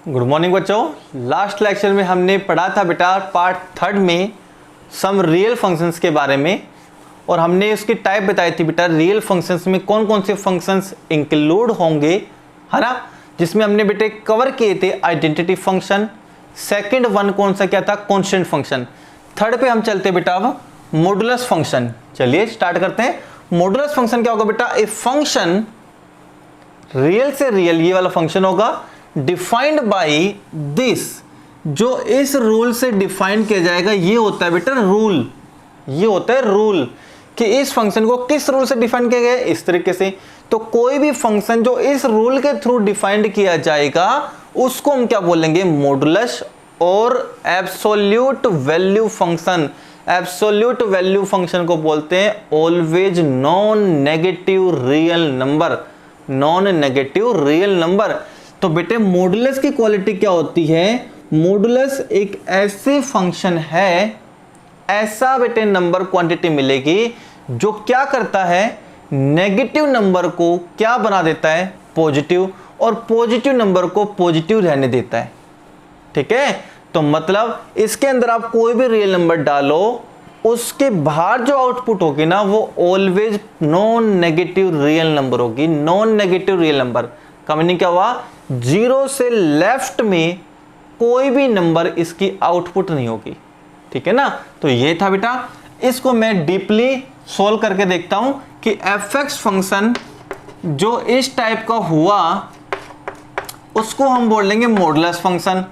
Good morning बच्चों। Last lecture में हमने पढ़ा था बेटा पार्ट थर्ड में सम रियल फंक्शंस के बारे में, और हमने उसकी टाइप बताई थी बेटा रियल फंक्शंस में कौन कौन से फंक्शंस इंक्लूड होंगे, है ना। जिसमें हमने बेटे कवर किए थे आइडेंटिटी फंक्शन, सेकंड वन कौन सा क्या था, कांस्टेंट फंक्शन। थर्ड पे हम चलते बेटा अब मॉडुलस फंक्शन। चलिए स्टार्ट करते हैं। मॉडुलस फंक्शन क्या होगा बेटा, ए फंक्शन रियल से रियल ये वाला फंक्शन होगा, डिफाइंड बाय दिस, जो इस रूल से डिफाइन किया जाएगा ये होता है बेटा रूल। ये होता है रूल कि इस फंक्शन को किस रूल से डिफाइन किया गया है, इस तरीके से। तो कोई भी फंक्शन जो इस रूल के थ्रू डिफाइंड किया जाएगा उसको हम क्या बोलेंगे, मॉडुलस और absolute value function. Absolute value function को बोलते हैं always non negative real number. Non negative real number. तो बेटे मॉडुलस की क्वालिटी क्या होती है, मॉडुलस एक ऐसे फंक्शन है, ऐसा बेटे नंबर क्वांटिटी मिलेगी जो क्या करता है, नेगेटिव नंबर को क्या बना देता है, पॉजिटिव, और पॉजिटिव नंबर को पॉजिटिव रहने देता है। ठीक है, तो मतलब इसके अंदर आप कोई भी रियल नंबर डालो, उसके बाहर जो आउटपुट होगी ना वो always non negative real number होगी। नॉन नेगेटिव रियल नंबर का मीनिंग क्या हुआ, जीरो से लेफ्ट में कोई भी नंबर इसकी आउटपुट नहीं होगी। ठीक है ना, तो ये था बेटा। इसको मैं डीपली सोल्व करके देखता हूं कि एफ फंक्शन जो इस टाइप का हुआ उसको हम बोल लेंगे मॉडुलस फंक्शन।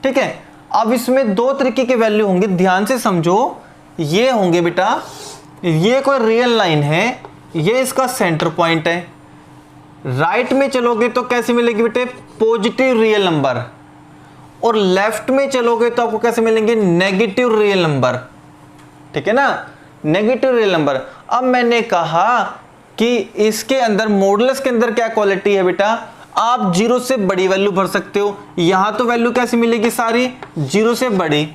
ठीक है, अब इसमें दो तरीके के वैल्यू होंगे, ध्यान से समझो। ये होंगे बेटा, ये कोई रियल लाइन है, ये इसका सेंटर पॉइंट है। राइट में चलोगे तो कैसे मिलेगी बेटे, पॉजिटिव रियल नंबर, और लेफ्ट में चलोगे तो आपको कैसे मिलेंगे, नेगेटिव रियल नंबर। ठीक है ना, नेगेटिव रियल नंबर। अब मैंने कहा कि इसके अंदर मॉडुलस के अंदर क्या क्वालिटी है बेटा, आप जीरो से बड़ी वैल्यू भर सकते हो। यहां तो वैल्यू कैसी मिलेगी, सारी जीरो से बड़ी,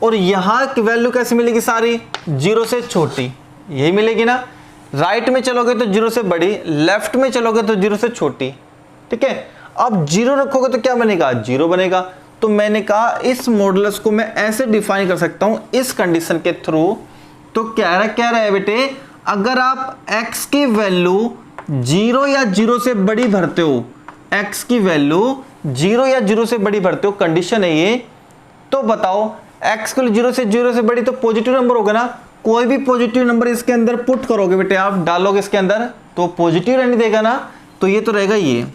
और यहां की वैल्यू कैसी मिलेगी, सारी जीरो से छोटी, यही मिलेगी ना। राइट में चलोगे तो जीरो से बड़ी, लेफ्ट में चलोगे तो जीरो से छोटी। ठीक है, अब जीरो रखोगे तो क्या बनेगा, जीरो बनेगा। तो मैंने कहा इस मॉडुलस को मैं ऐसे डिफाइन कर सकता हूं इस कंडीशन के थ्रू। तो क्या रहा है बेटे, अगर आप x की वैल्यू जीरो या जीरो से बड़ी भरते हो, x की वैल्यू जीरो या जीरो से बड़ी भरते हो, कंडीशन है ये, तो बताओ x को जीरो से बड़ी तो पॉजिटिव नंबर होगा ना। कोई भी पॉजिटिव नंबर इसके अंदर पुट करोगे बेटे, आप डालोगे इसके अंदर तो पॉजिटिव रहने देगा ना, तो ये तो रहेगा ये।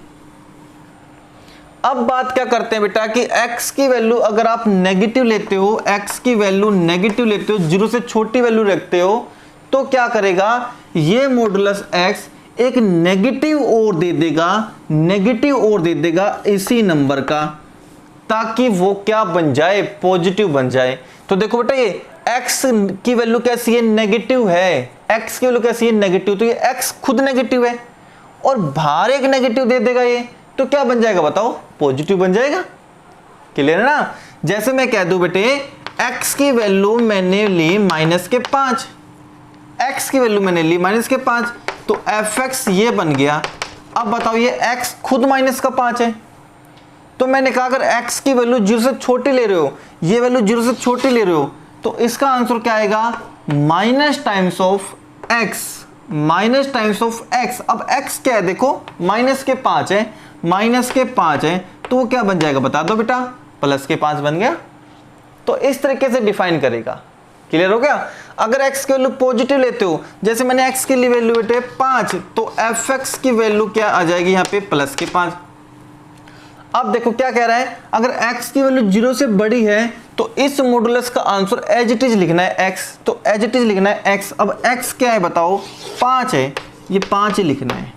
अब बात क्या करते हैं बेटा कि x की वैल्यू अगर आप नेगेटिव लेते हो, x की वैल्यू नेगेटिव लेते हो, जीरो से छोटी वैल्यू रखते हो, तो क्या करेगा ये मॉडुलस x एक नेगेटिव और दे देगा, नेगेटिव और दे देगा इसी नंबर का, ताकि वो क्या बन जाए, पॉजिटिव बन जाए। तो देखो बेटा ये x की वैल्यू कैसी है, नेगेटिव है, x की वैल्यू कैसी है, नेगेटिव, तो ये x खुद नेगेटिव है और बाहर एक नेगेटिव दे देगा ये, तो क्या बन जाएगा बताओ, पॉजिटिव बन जाएगा। क्लियर है ना। जैसे मैं कह दूं बेटे x की वैल्यू मैंने ली -5, x की वैल्यू मैंने ली -5, तो fx ये बन गया। अब बताओ ये x खुद -5 है, तो मैंने कहा अगर x की वैल्यू जीरो से छोटी ले रहे हो, ये वैल्यू जीरो से छोटी ले रहे हो, तो इसका आंसर क्या आएगा, minus times of x, minus times of x। अब x क्या है देखो, -5 है, -5 है, तो वो क्या बन जाएगा बता दो बेटा, +5 बन गया। तो इस तरीके से डिफाइन करेगा। क्लियर हो गया। अगर x की वैल्यू पॉजिटिव लेते हो, जैसे मैंने x की वैल्यू बेटे 5, तो fx की वैल्यू क्या आ जाएगी यहाँ पे, +5। अब देखो क्या कह रहा है, अगर x की वैल्यू जीरो से बड़ी है तो इस मॉडुलस का आंसर एज इट इज लिखना है x, तो एज इट इज लिखना है x। अब x क्या है बताओ, 5 है, ये 5 ही लिखना है।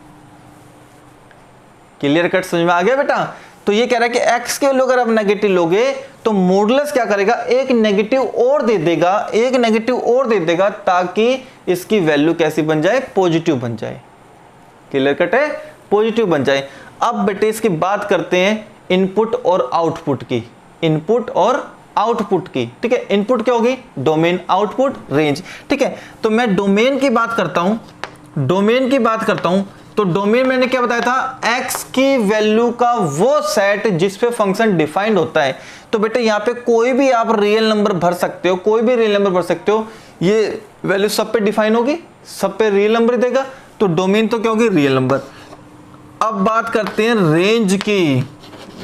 क्लियर कट, समझ में आ गया बेटा। तो ये कह रहा है कि x के वैल्यू अगर आप नेगेटिव लोगे तो मॉडुलस क्या करेगा, एक नेगेटिव और दे देगा, एक नेगेटिव और दे देगा, ताकि इसकी वैल्यू कैसी बन जाए, पॉजिटिव बन जाए। क्लियर कट है, पॉजिटिव बन जाए। अब बेटे इसकी बात करते हैं इनपुट और आउटपुट की, इनपुट और आउटपुट की। ठीक है, इनपुट क्या होगी, डोमेन, आउटपुट रेंज। ठीक है, तो मैं डोमेन की बात करता हूं, डोमेन की बात करता हूं तो डोमेन मैंने क्या बताया था, x की वैल्यू का वो सेट जिस पे फंक्शन डिफाइंड होता है। तो बेटे यहाँ पे कोई भी आप रियल नंबर भर सकते हो, कोई भी रियल नंबर भर सकते हो, ये वैल्यू सब पे डिफाइन होगी, सब पे रियल नंबर देगा, तो डोमेन तो क्या होगी, रियल नंबर। अब बात करते हैं रेंज की,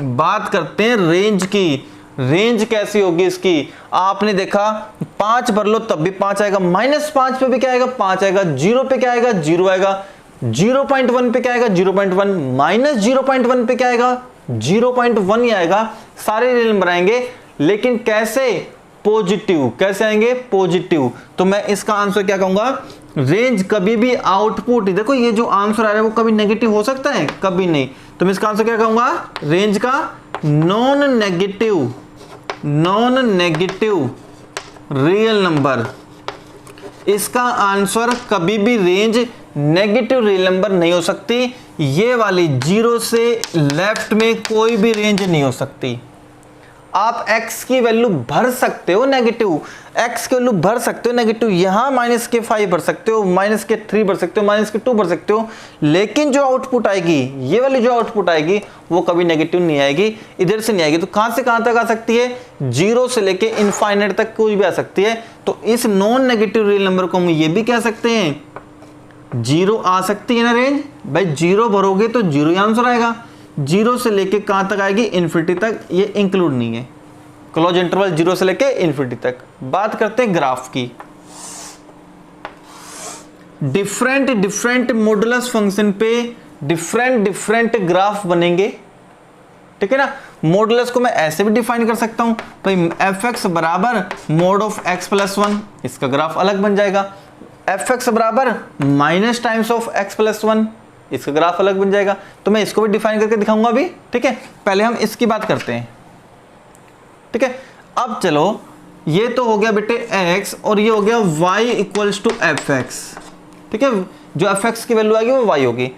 बात करते हैं रेंज की। रेंज कैसी होगी इसकी, आपने देखा 5 भर लो तब भी 5 आएगा, -5 पे भी क्या आएगा, 5 आएगा, 0 पे क्या आएगा, 0 आएगा, 0.1 पे क्या आएगा, 0.1, -0.1 पे क्या आएगा, 0.1 ही आएगा। सारे रियल नंबर आएंगे, लेकिन कैसे, पॉजिटिव। कैसे आएंगे, पॉजिटिव। तो मैं इसका आंसर क्या कहूंगा, रेंज कभी भी आउटपुट, देखो ये जो आंसर आ रहा है वो कभी नेगेटिव हो सकता है, कभी नहीं। तो मैं इसका आंसर क्या कहूंगा, रेंज का non negative, non negative real number. इसका आंसर कभी भी रेंज नेगेटिव रियल नंबर नहीं हो सकती। ये वाली 0 से लेफ्ट में कोई भी रेंज नहीं हो सकती। आप x की वैल्यू भर सकते हो नेगेटिव, x की वैल्यू भर सकते हो नेगेटिव, यहां -5 भर सकते हो, -3 भर सकते हो, -2 भर सकते हो, लेकिन जो आउटपुट आएगी, ये वाली जो आउटपुट आएगी वो कभी नेगेटिव नहीं आएगी, इधर से नहीं आएगी। तो कहां से कहां तक आ सकती है, 0 से लेके इनफाइनाइट तक कोई भी आ सकती है। तो इस नॉन नेगेटिव रियल नंबर को हम ये भी कह सकते हैं, 0 आ सकती है ना रेंज, भाई 0 भरोगे तो 0 ही आंसर आएगा। 0 से लेके कहां तक आएगी, इन्फिनिटी तक, ये इंक्लूड नहीं है, क्लोज इंटरवल 0 से लेके इन्फिनिटी तक। बात करते हैं ग्राफ की। डिफरेंट मॉडुलस फंक्शन पे डिफरेंट ग्राफ बनेंगे, ठीक है ना। मॉडुलस को मैं ऐसे भी डिफाइन कर सकता हूं, भाई fx बराबर मोड ऑफ x प्लस 1, इसका ग्राफ अलग बन जाएगा। fx बराबर minus times of x plus 1, इसका ग्राफ अलग बन जाएगा। तो मैं इसको भी डिफाइन करके दिखाऊंगा अभी, ठीक है। पहले हम इसकी बात करते हैं, ठीक है। अब चलो, ये तो हो गया बेटे x और ये हो गया y इक्वल्स टू fx, ठीक है। जो fx की वैल्यू आएगी वो y होगी।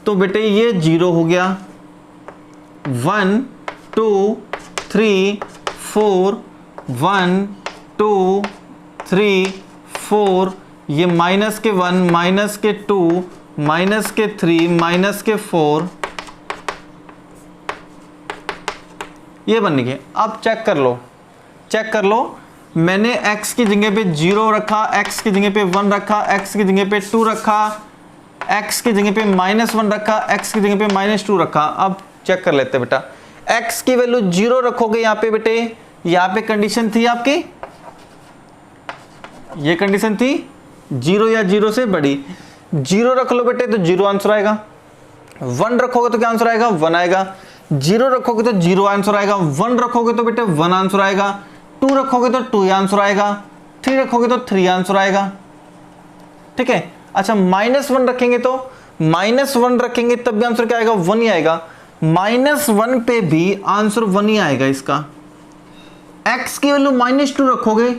तो बेटे ये 0 हो गया, 1 2 3 4, 1 2 3 4, ये माइनस के 1, माइनस के 2, माइनस के 3, माइनस के 4, ये बन गए। अब चेक कर लो, चेक कर लो, मैंने x की जगह पे 0 रखा, x की जगह पे 1 रखा, x की जगह पे 2 रखा, x की जगह पे -1 रखा, x की जगह पे -2 रखा। अब चेक कर लेते बेटा, x की वैल्यू 0 रखोगे यहाँ पे बेटे, यहाँ पे कंडीशन थी आपकी, ये कंडीशन थी 0 या 0 से बड़ी। 0 रख लो बेटे तो 0 आंसर आएगा, 1 रखोगे तो क्या आंसर आएगा, 1 आएगा, 0 रखोगे तो 0 आंसर आएगा, 1 रखोगे तो बेटे 1 आंसर आएगा, 2 रखोगे तो 2 आंसर आएगा, 3 रखोगे तो 3 आंसर आएगा, ठीक है। अच्छा -1 रखेंगे तो, -1 रखेंगे तब भी आंसर क्या आएगा, 1 ही आएगा। -1 पे भी आंसर 1 ही आएगा इसका। x की वैल्यू -2 रखोगे,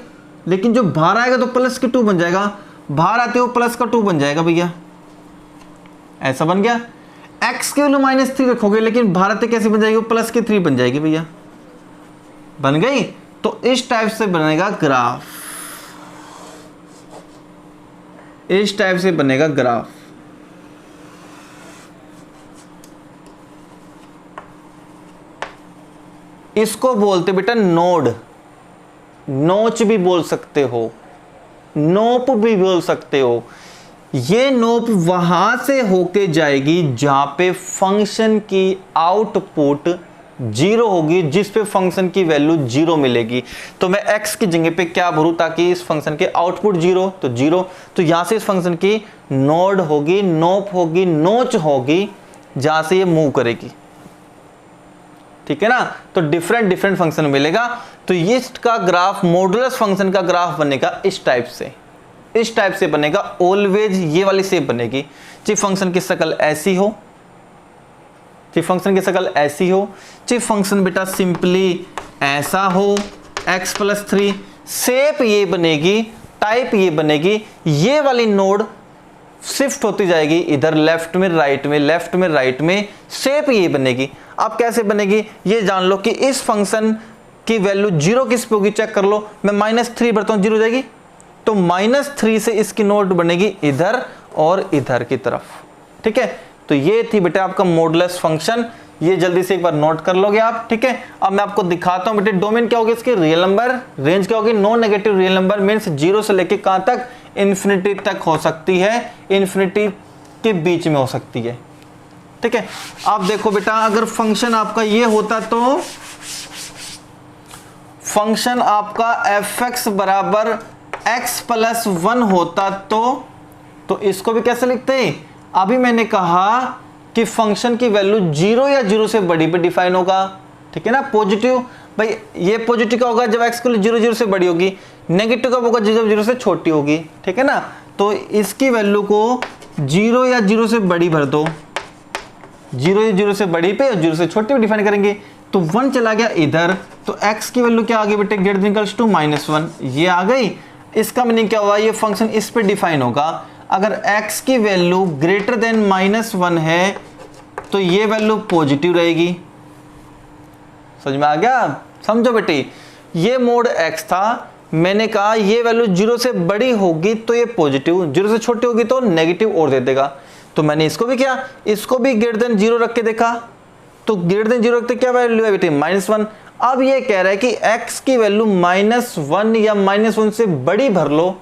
लेकिन जो बाहर आएगा तो प्लस के 2 बन जाएगा, बाहर आते हो प्लस का 2 बन जाएगा भैया, ऐसा बन गया। x की वैल्यू -3 रखोगे, लेकिन बाहर आते कैसे बन जाएगी, प्लस के 3 बन जाएगी भैया, बन गई। तो इस टाइप से बनेगा ग्राफ, इस टाइप से बनेगा ग्राफ। इसको बोलते बेटा नोड, नोच भी बोल सकते हो, नोप भी बोल सकते हो। ये नोप वहां से होके जाएगी जहां पे फंक्शन की आउटपुट 0 होगी, जिस पे फंक्शन की वैल्यू 0 मिलेगी। तो मैं x की जगह पे क्या भरूं ताकि इस फंक्शन के आउटपुट 0, तो 0, तो यहां से इस फंक्शन की नोड होगी, नोप होगी, नोच होगी, जहां से ये मूव करेगी, ठीक है ना। तो डिफरेंट फंक्शन मिलेगा। तो इसका ग्राफ, मॉडुलस फंक्शन का ग्राफ बनेगा इस टाइप से, इस टाइप से बनेगा ऑलवेज, ये वाली शेप बनेगी। चाहे फंक्शन की शक्ल ऐसी हो, चाहे फंक्शन की शक्ल ऐसी हो, चाहे फंक्शन बेटा सिंपली ऐसा हो, x+3, शेप ये बनेगी, टाइप ये बनेगी। ये वाली नोड शिफ्ट होती जाएगी इधर लेफ्ट में राइट में, लेफ्ट में राइट में, शेप ये बनेगी। अब कैसे बनेगी ये जान लो कि इस फंक्शन की वैल्यू 0 किस पे होगी, चेक कर लो। मैं -3 भरता हूं, 0 हो जाएगी, तो -3 से इसकी नोड बनेगी इधर और इधर की तरफ, ठीक है। तो ये थी बेटा आपका मॉडुलस फंक्शन, ये जल्दी से एक बार नोट कर लोगे आप, ठीक है। अब मैं आपको दिखाता हूं बेटे डोमेन क्या होगी इसके, रियल नंबर, रेंज क्या होगी, non negative real number, means 0 से लेके कहां तक, इन्फिनिटी तक हो सकती है, इन्फिनिटी के बीच में हो सकती है, ठीक है। आप देखो बेटा अगर फंक्शन आपका ये होता तो फंक्शन आपका fx बराबर x प्लस 1 होता तो इसको भी कैसे लिखते हैं, अभी मैंने कहा कि फंक्शन की वैल्यू 0 या 0 से बड़ी पे डिफाइन होगा, ठीक है ना। पॉजिटिव, भाई ये पॉजिटिव का होगा जब x की वैल्यू 0 से बड़ी होगी, नेगेटिव का होगा जब 0 से छोटी होगी, ठीक है ना। तो इसकी वैल्यू को 0 या 0 से बड़ी भर दो, 0 या 0 से बड़ी पे और 0 से छोटी पे डिफाइन करेंगे, तो 1 चला गया इधर, तो x की वैल्यू क्या आ गई बेटे, ग्रेटर देन इक्वल्स टू -1, ये आ गई। इसका मीनिंग क्या हुआ, ये फंक्शन इस पे डिफाइन होगा, अगर x की वैल्यू ग्रेटर देन -1 है तो ये वैल्यू पॉजिटिव रहेगी। समझ में आ गया, समझो बेटे, ये मोड x था, मैंने कहा ये वैल्यू 0 से बड़ी होगी तो ये पॉजिटिव, 0 से छोटी होगी तो नेगेटिव और दे देगा। तो मैंने इसको भी किया, इसको भी ग्रेटर देन 0 रख के देखा, तो ग्रेटर देन 0 रखते क्या वैल्यू है बेटे, -1। अब ये कह रहा है कि x की वैल्यू -1 या -1 से बड़ी भर लो,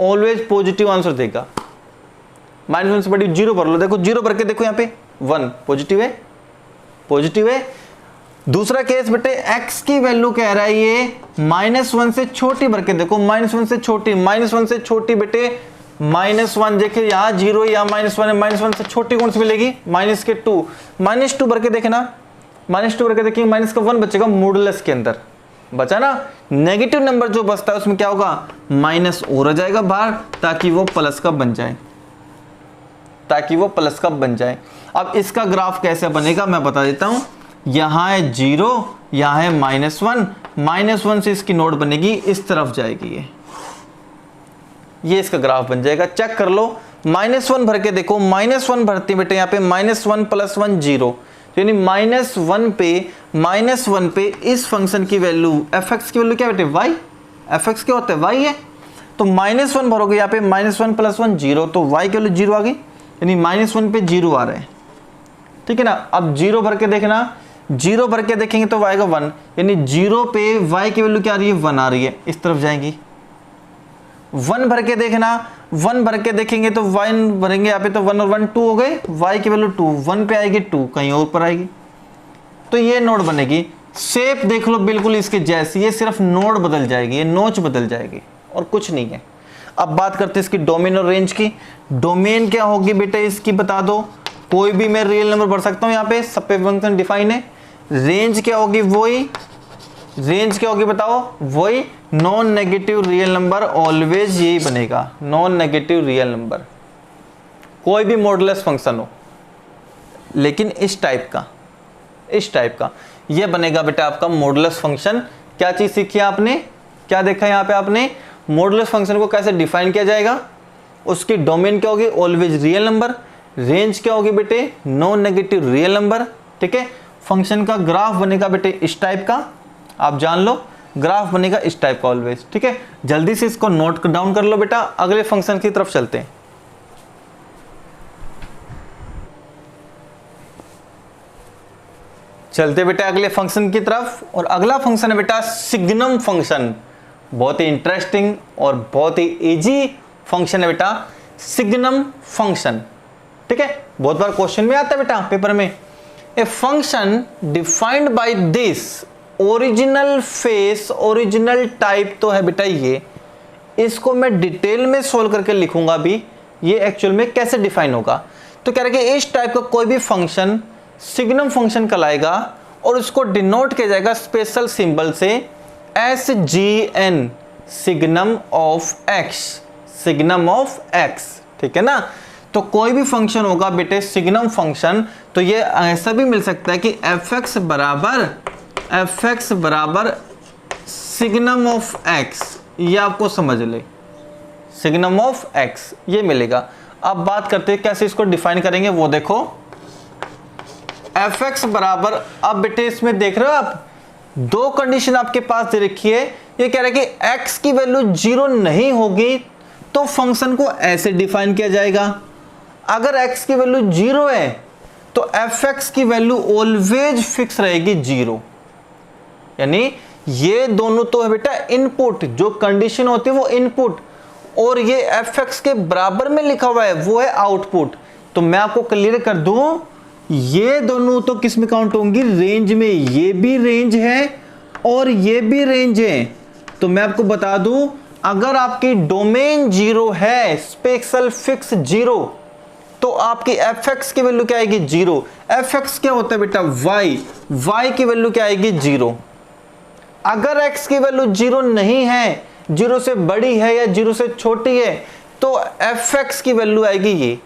ऑलवेज पॉजिटिव आंसर देगा। -1 से बड़ी 0 भर लो, देखो 0 भर के देखो यहाँ पे 1 पॉजिटिव है, पॉजिटिव है। दूसरा केस बेटे x की वैल्यू कह रहा है ये -1 से छोटी भर के देखो, -1 से छोटी, -1 से छोटी बेटे -1 देखिए यहाँ 0 या -1 है, -1 से छोटी कौन सी मिलेगी, -2, -2 भर के देखना, -2 भर के देखिए माइनस का 1 बचेगा मॉडुलस के अंदर, बचा ना। नेगेटिव नंबर जो बचता है उसमें क्या होगा, माइनस और आ जाएगा बाहर, ताकि वो प्लस का बन जाए, ताकि वो प्लस का बन जाए। अब इसका ग्राफ कैसे बनेगा मैं बता देता हूं, यहाँ है 0, यहाँ है -1, -1 से इसकी नोट बनेगी इस तरफ जाएगी, ये इसका ग्राफ बन जाएगा, चेक कर लो। -1 भर के देखो, -1 भरती बेटे यहाँ पे -1 + 1 0, यानी -1 पे इस फंक्शन की वैल्यू fx की वैल्यू क्या बेटे, y, fx क्या होता है, y है, तो -1 भरोगे यहाँ पे, -1 + 1 0, तो y की वैल्यू 0 आ गई, यानी -1 पे 0 आ रहा है, ठीक है ना। अब 0 भर के देखना, 0 भर के देखेंगे तो y आएगा 1, यानी 0 पे y की वैल्यू क्या आ रही है, 1 आ रही है, इस तरफ जाएंगी। 1 भर के देखना, 1 भर के देखेंगे तो 1 भरेंगे यहाँ पे तो 1 और 1 2 हो गए, y की वैल्यू 2, 1 पे आएगी 2, कहीं और पर आएगी, तो ये नोड बनेगी। शेप देख लो बिल्कुल इसके जैसी, ये सिर्फ नोड बदल जाएगी, ये नोच बदल जाएगी और कुछ नहीं है। अब बात करते हैं इसकी डोमेन और रेंज की। डोमेन क्या होगी बेटे इसकी बता दो, कोई भी मैं रियल नंबर भर सकता हूँ यहाँ पे, सब पे फंक्शन डिफाइन है। रेंज क्या होगी, वही रेंज क्या होगी बताओ, वही non negative real number, always यही बनेगा, नॉन नेगेटिव रियल नंबर, कोई भी मॉडुलस फंक्शन हो, लेकिन इस टाइप का, इस टाइप का ये बनेगा बेटा आपका मॉडुलस फंक्शन। क्या चीज सीखी आपने, क्या देखा यहाँ पे आपने, मॉडुलस फंक्शन को कैसे डिफाइन किया जाएगा, उसकी डोमेन क्या होगी, ऑलवेज रियल नंबर, रेंज क्या होगी बेटे, नॉन नेगेटिव रियल नंबर, ठीक है। फंक्शन का ग्राफ बनेगा बेटे इस टाइप का, आप जान लो ग्राफ बनेगा इस टाइप का ऑलवेज, ठीक है। जल्दी से इसको नोट डाउन कर लो बेटा, अगले फंक्शन की तरफ चलते हैं। चलते बेटा अगले फंक्शन की तरफ, और अगला फंक्शन है बेटा सिग्नम फंक्शन, बहुत ही इंटरेस्टिंग और बहुत ही इजी फंक्शन है बेटा सिग्नम फंक्शन, ठीक है। बहुत बार क्वेश्चन में आता है बेटा पेपर में, a function defined by this original face, original type तो है बेटा ये, इसको मैं डिटेल में सोल्व करके लिखूंगा भी, ये एक्चुअल में कैसे डिफाइन होगा। तो कह रहे कि इस टाइप का कोई भी फंक्शन सिग्नम फंक्शन कहलाएगा, और उसको डिनोट किया जाएगा स्पेशल सिंबल से SGN, signum of x, signum of x, ठीक है ना। तो कोई भी फंक्शन होगा बेटे सिग्नम फंक्शन, तो ये ऐसा भी मिल सकता है कि fx बराबर सिग्नम ऑफ x, ये आपको समझ ले, सिग्नम ऑफ x ये मिलेगा। अब बात करते हैं कैसे इसको डिफाइन करेंगे, वो देखो fx बराबर, अब बेटे इसमें देख रहे हो आप, दो कंडीशन आपके पास दे रखी है। ये कह रहा है कि x की वैल्यू 0 नहीं होगी तो फंक्शन को ऐसे डिफाइन किया जाएगा, अगर x की वैल्यू 0 है तो fx की वैल्यू ऑलवेज फिक्स रहेगी 0। यानी ये दोनों तो है बेटा इनपुट, जो कंडीशन होती है वो इनपुट, और ये fx के बराबर में लिखा हुआ है वो है आउटपुट। तो मैं आपको क्लियर कर दूं, ये दोनों तो किस में काउंट होंगी, रेंज में। ये भी रेंज है और ये भी रेंज है। तो मैं आपको बता दूं, अगर आपकी डोमेन 0 है, स्पेशल फिक्स 0, तो आपकी fx की वैल्यू क्या आएगी 0। fx क्या होता है बेटा y की वैल्यू क्या आएगी 0। अगर x की वैल्यू 0 नहीं है, 0 से बड़ी है या 0 से छोटी है, तो fx की वैल्यू आएगी ये।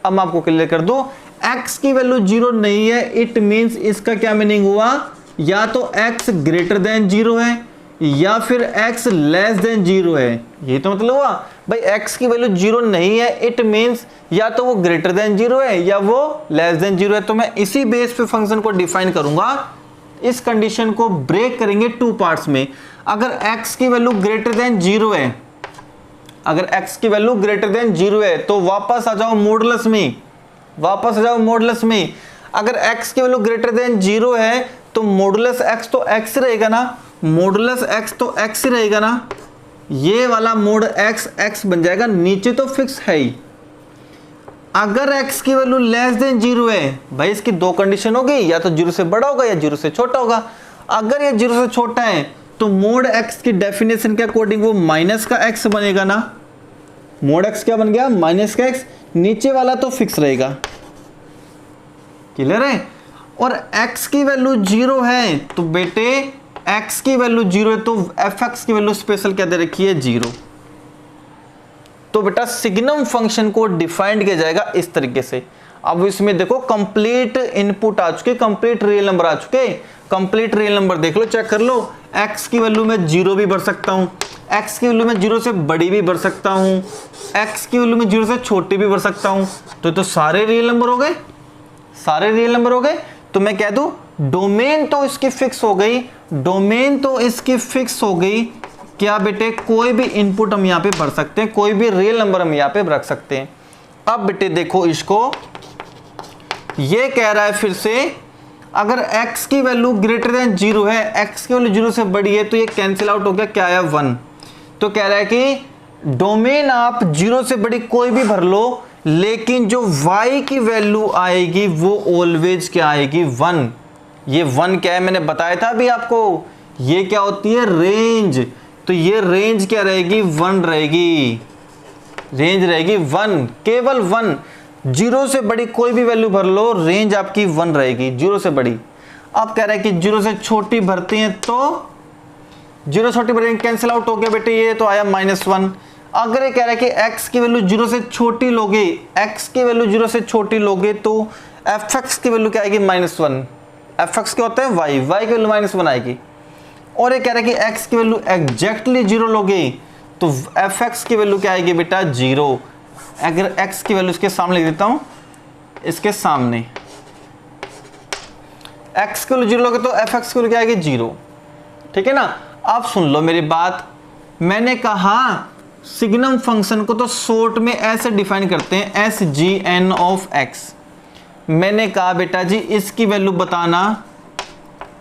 अब मैं आपको क्लियर कर दूं, x की वैल्यू 0 नहीं है, इट मींस इसका क्या मीनिंग हुआ, या तो x ग्रेटर देन 0 है या फिर x लेस देन 0 है। ये तो मतलब हुआ भाई, x की वैल्यू 0 नहीं है, इट मींस या तो वो ग्रेटर देन 0 है या वो लेस देन 0 है। तो मैं इसी बेस पे फंक्शन को डिफाइन करूंगा। इस कंडीशन को ब्रेक करेंगे 2 पार्ट्स में। अगर x की वैल्यू ग्रेटर देन 0 है, अगर x की वैल्यू ग्रेटर देन 0 है तो वापस आ जाओ मॉडुलस में, वापस आ जाओ मॉडुलस में। अगर x की वैल्यू ग्रेटर देन 0 है तो मॉडुलस x तो x रहेगा ना, मॉडुलस x तो x रहेगा ना। ये वाला मोड x बन जाएगा, नीचे तो फिक्स है ही। अगर x की वैल्यू लेस देन 0 है, भाई इसकी 2 कंडीशन होगी, या तो 0 से बड़ा होगा या 0 से छोटा होगा। अगर ये 0 से छोटा है तो मोड x की डेफिनेशन के अकॉर्डिंग वो माइनस का x बनेगा ना। मोड x क्या बन गया, माइनस का x। नीचे वाला तो फिक्स रहेगा, क्लियर है। और x की वैल्यू 0 है तो बेटे x की वैल्यू 0 है तो fx की वैल्यू स्पेशल क्या दे रखी है 0। तो बेटा सिग्नम फंक्शन को डिफाइंड किया जाएगा इस तरीके से। अब इसमें देखो कंप्लीट इनपुट आ चुके, कंप्लीट रियल नंबर आ चुके। कंप्लीट रियल नंबर देख लो, चेक कर लो। x की वैल्यू में 0 भी भर सकता हूं, x की वैल्यू में 0 से बड़ी भी भर सकता हूं, x की वैल्यू में 0 से छोटी भी भर सकता हूं। तो सारे रियल नंबर हो गए, सारे रियल नंबर हो गए। तो मैं कह दूं डोमेन तो इसकी फिक्स हो गई, डोमेन तो इसकी फिक्स हो गई। क्या बेटे, कोई भी इनपुट हम यहाँ पे भर सकते हैं, कोई भी रियल नंबर हम यहाँ पे रख सकते हैं। अब बेटे देखो इसको, ये कह रहा है फिर से, अगर x की वैल्यू ग्रेटर देन 0 है, x की वैल्यू 0 से बड़ी है, तो ये कैंसिल आउट हो गया, क्या आया 1। तो कह रहा है कि डोमेन आप 0 से बड़ी कोई भी भर लो, लेकिन जो y की वैल्यू आएगी वो ऑलवेज क्या आएगी 1। ये 1 क्या है, मैंने बताया था अभी आपको, ये क्या होती है रेंज। तो ये रेंज क्या रहेगी 1 रहेगी, रेंज रहेगी 1, केवल 1। 0 से बड़ी कोई भी वैल्यू भर लो, रेंज आपकी 1 रहेगी 0 से बड़ी। अब कह रहा है कि 0 से छोटी भरते हैं तो 0 छोटी भरेंगे, कैंसिल आउट हो गया बेटे, ये तो आया -1। अगर ये कह रहा है कि x की वैल्यू 0 से छोटी लोगे, x की वैल्यू 0 से छोटी लोगे तो fx की वैल्यू क्या आएगी -1। fx क्या होता है y की वैल्यू -1 आएगी। और ये कह रहा है कि x की वैल्यू एग्जैक्टली 0 लोगे तो fx की वैल्यू क्या आएगी बेटा 0। अगर x की वैल्यू इसके सामने लिख देता हूं, इसके सामने x की वैल्यू 0 लोगे तो fx की वैल्यू क्या आएगी 0, ठीक है ना। अब सुन लो मेरी बात, मैंने कहा सिग्नम फंक्शन को तो शॉर्ट में ऐसे डिफाइन करते हैं SGN ऑफ x। मैंने कहा बेटा जी इसकी वैल्यू बताना,